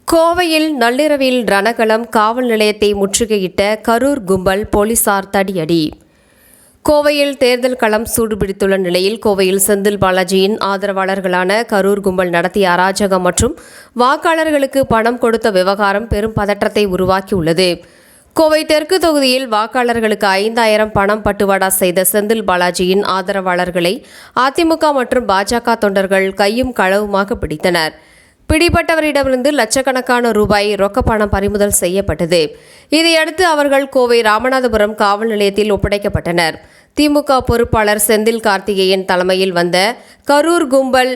கோவையில் நள்ளிரவில் ரணகளம் காவல் நிலையத்தை முற்றுகையிட்ட கரூர் கும்பல் போலீசார் தடியடி. கோவையில் தேர்தல் களம் சூடுபிடித்துள்ள நிலையில் கோவையில் செந்தில் பாலாஜியின் ஆதரவாளர்களான கரூர் கும்பல் நடத்திய அராஜகம் மற்றும் வாக்காளர்களுக்கு பணம் கொடுத்த விவகாரம் பெரும் பதற்றத்தை உருவாக்கியுள்ளது. கோவை தெற்கு தொகுதியில் வாக்காளர்களுக்கு 5000 பணம் பட்டுவாடா செய்த செந்தில் பாலாஜியின் ஆதரவாளர்களை அதிமுக மற்றும் பாஜக தொண்டர்கள் கையும் களவுமாக பிடித்தனர். பிடிபட்டவரிடமிருந்து லட்சக்கணக்கான ரூபாய் ரொக்க பணம் பறிமுதல் செய்யப்பட்டது. இதையடுத்து அவர்கள் கோவை ராமநாதபுரம் காவல் நிலையத்தில் ஒப்படைக்கப்பட்டனர். திமுக பொறுப்பாளர் செந்தில் கார்த்திகேயன் தலைமையில் வந்த கரூர் கும்பல்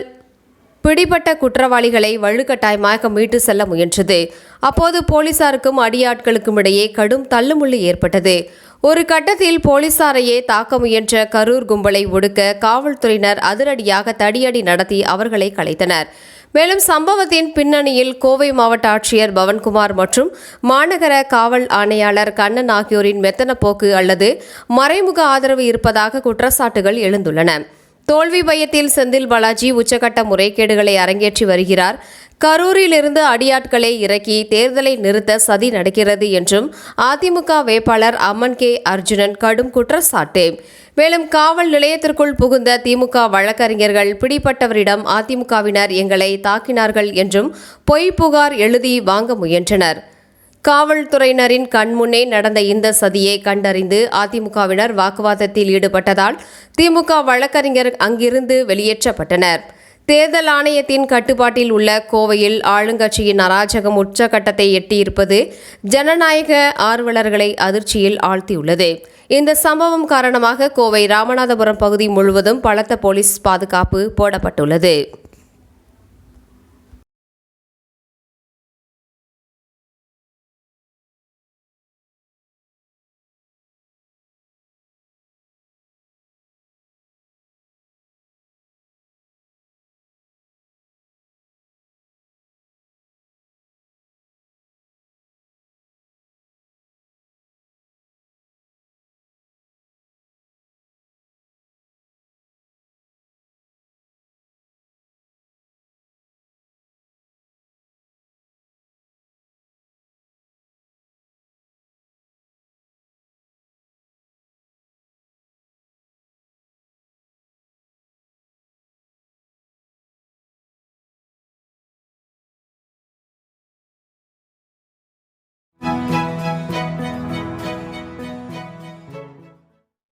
பிடிபட்ட குற்றவாளிகளை வலுக்கட்டாயமாக மீட்டு செல்ல முயன்றது. அப்போது போலீசாருக்கும் அடியாட்களுக்கும் இடையே கடும் தள்ளுமுள்ளு ஏற்பட்டது. ஒரு கட்டத்தில் போலீசாரையே தாக்க முயன்ற கரூர் கும்பலை ஒடுக்க காவல்துறையினர் அதிரடியாக தடியடி நடத்தி அவர்களை கலைத்தனர். மேலும் சம்பவத்தின் பின்னணியில் கோவை மாவட்ட ஆட்சியர் பவன்குமார் மற்றும் மாநகர காவல் ஆணையாளர் கண்ணன் ஆகியோரின் மெத்தன போக்கு அல்லது மறைமுக ஆதரவு இருப்பதாக குற்றச்சாட்டுகள் எழுந்துள்ளன. தோல்வி பயத்தில் செந்தில் பாலாஜி உச்சகட்ட முறைகேடுகளை அரங்கேற்றி வருகிறார். கரூரிலிருந்து அடியாட்களை இறக்கி தேர்தலை நிறுத்த சதி நடக்கிறது என்றும் அதிமுக வேட்பாளர் அம்மன் கே அர்ஜுனன் கடும் குற்றச்சாட்டு. மேலும் காவல் நிலையத்திற்குள் புகுந்த திமுக வழக்கறிஞர்கள் பிடிபட்டவரிடம் அதிமுகவினர் எங்களை தாக்கினார்கள் என்றும் பொய் புகார் எழுதி வாங்க முயன்றனர். காவல்துறையினரின் கண்முன்னே நடந்த இந்த சதியை கண்டறிந்து அதிமுகவினர் வாக்குவாதத்தில் ஈடுபட்டதால் திமுக வழக்கறிஞர் அங்கிருந்து வெளியேற்றப்பட்டனர். தேர்தல் ஆணையத்தின் கட்டுப்பாட்டில் உள்ள கோவையில் ஆளுங்கட்சியின் அராஜகம் உச்சகட்டத்தை எட்டியிருப்பது ஜனநாயக ஆர்வலர்களை அதிர்ச்சியில் ஆழ்த்தியுள்ளது. இந்த சம்பவம் காரணமாக கோவை ராமநாதபுரம் பகுதி முழுவதும் பலத்த போலீஸ் பாதுகாப்பு போடப்பட்டுள்ளது.